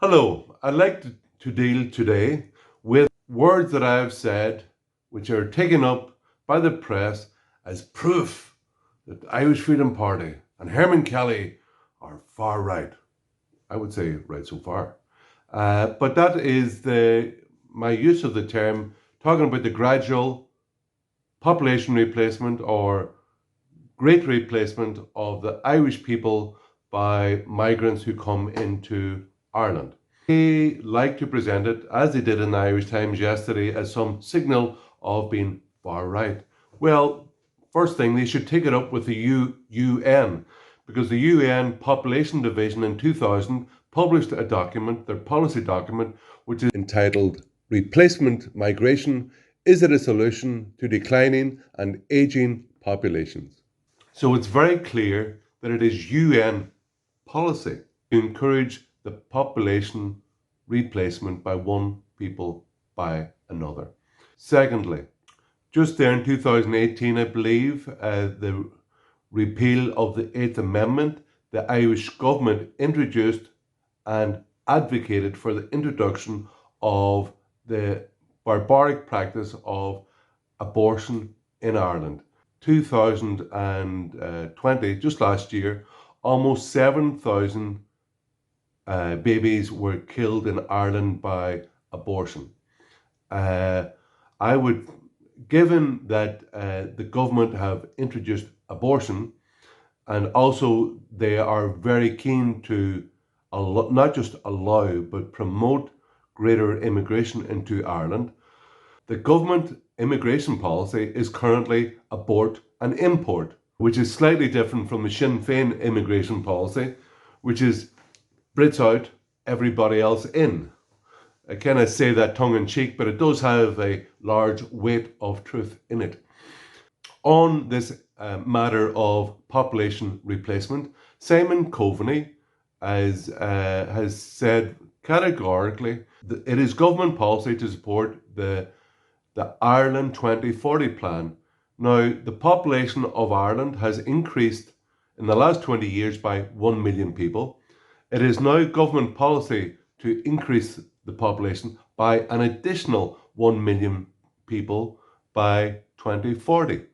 Hello, I'd like to deal today with words that I have said which are taken up by the press as proof that the Irish Freedom Party and Hermann Kelly are far right. I would say right so far. But that is my use of the term talking about the gradual population replacement or great replacement of the Irish people by migrants who come into Ireland. They like to present it, as they did in the Irish Times yesterday, as some signal of being far right. Well, first thing, they should take it up with the UN, because the UN Population Division in 2000 published a document, their policy document, which is entitled Replacement Migration, Is it a Solution to Declining and Aging Populations? So it's very clear that it is UN policy to encourage the population replacement by one people by another. Secondly, just there in 2018, I believe, the repeal of the Eighth Amendment, the Irish government introduced and advocated for the introduction of the barbaric practice of abortion in Ireland. 2020, just last year, almost 7,000 babies were killed in Ireland by abortion. I would, given that the government have introduced abortion, and also they are very keen to not just allow but promote greater immigration into Ireland, the government immigration policy is currently abort and import, which is slightly different from the Sinn Féin immigration policy, which is Brits out, everybody else in. I kind of say that tongue in cheek, but it does have a large weight of truth in it. On this matter of population replacement, Simon Coveney has said categorically that it is government policy to support the Ireland 2040 plan. Now, the population of Ireland has increased in the last 20 years by 1 million people. It is now government policy to increase the population by an additional 1 million people by 2040.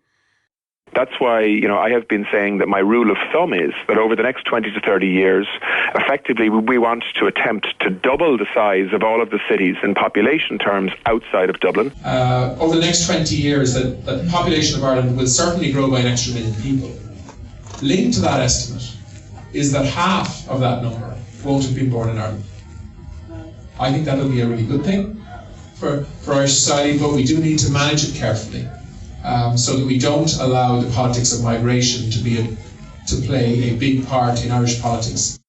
That's why, I have been saying that my rule of thumb is that over the next 20 to 30 years, effectively, we want to attempt to double the size of all of the cities in population terms outside of Dublin. Over the next 20 years, the population of Ireland will certainly grow by an extra million people. Linked to that estimate is that half of that number won't have been born in Ireland. I think that will be a really good thing for Irish society, but we do need to manage it carefully. So that we don't allow the politics of migration to play a big part in Irish politics.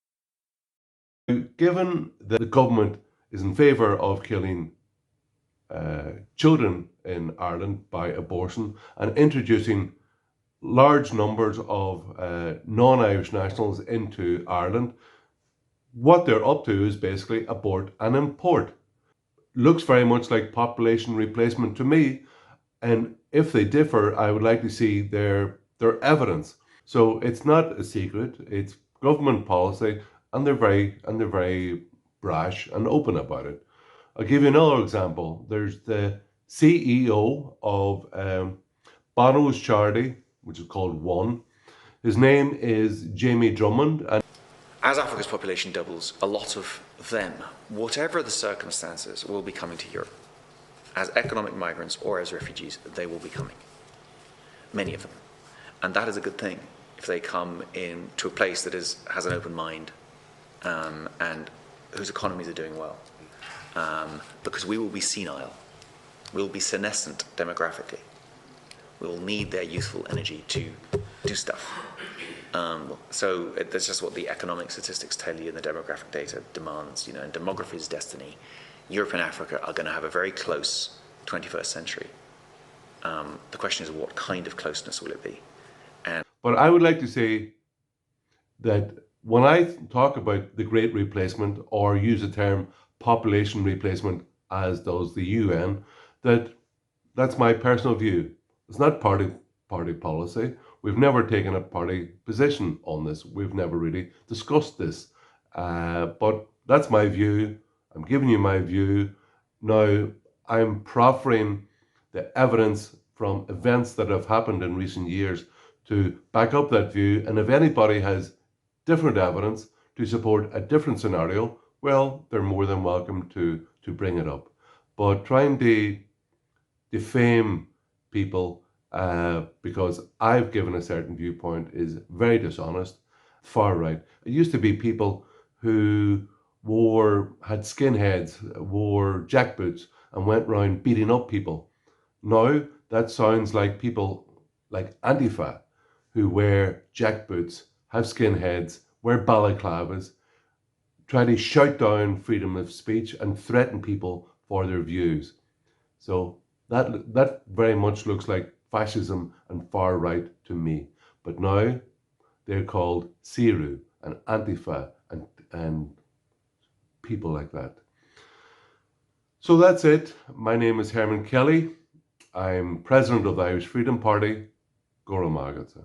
Given that the government is in favour of killing children in Ireland by abortion and introducing large numbers of non-Irish nationals into Ireland, what they're up to is basically abort and import. Looks very much like population replacement to me. And if they differ, I would like to see their evidence. So it's not a secret. It's government policy, and they're very brash and open about it. I'll give you another example. There's the CEO of Bono's charity, which is called One. His name is Jamie Drummond. And as Africa's population doubles, a lot of them, whatever the circumstances, will be coming to Europe. As economic migrants or as refugees, they will be coming. Many of them. And that is a good thing if they come in to a place that has an open mind and whose economies are doing well. Because we will be senile. We will be senescent demographically. We will need their youthful energy to do stuff. So that's just what the economic statistics tell you and the demographic data demands. And demography is destiny. Europe and Africa are going to have a very close 21st century. The question is, what kind of closeness will it be? But I would like to say that when I talk about the Great Replacement or use the term population replacement, as does the UN, that's my personal view. It's not party policy. We've never taken a party position on this. We've never really discussed this. But that's my view. I'm giving you my view. Now, I'm proffering the evidence from events that have happened in recent years to back up that view. And if anybody has different evidence to support a different scenario, well, they're more than welcome to bring it up. But trying to defame people because I've given a certain viewpoint is very dishonest, far right. It used to be people who had skinheads, wore jackboots, and went round beating up people. Now that sounds like people like Antifa, who wear jackboots, have skinheads, wear balaclavas, try to shout down freedom of speech and threaten people for their views. So that very much looks like fascism and far right to me. But now they're called Siru and Antifa and people like that. So that's it. My name is Hermann Kelly. I'm president of the Irish Freedom Party. Gora Magata.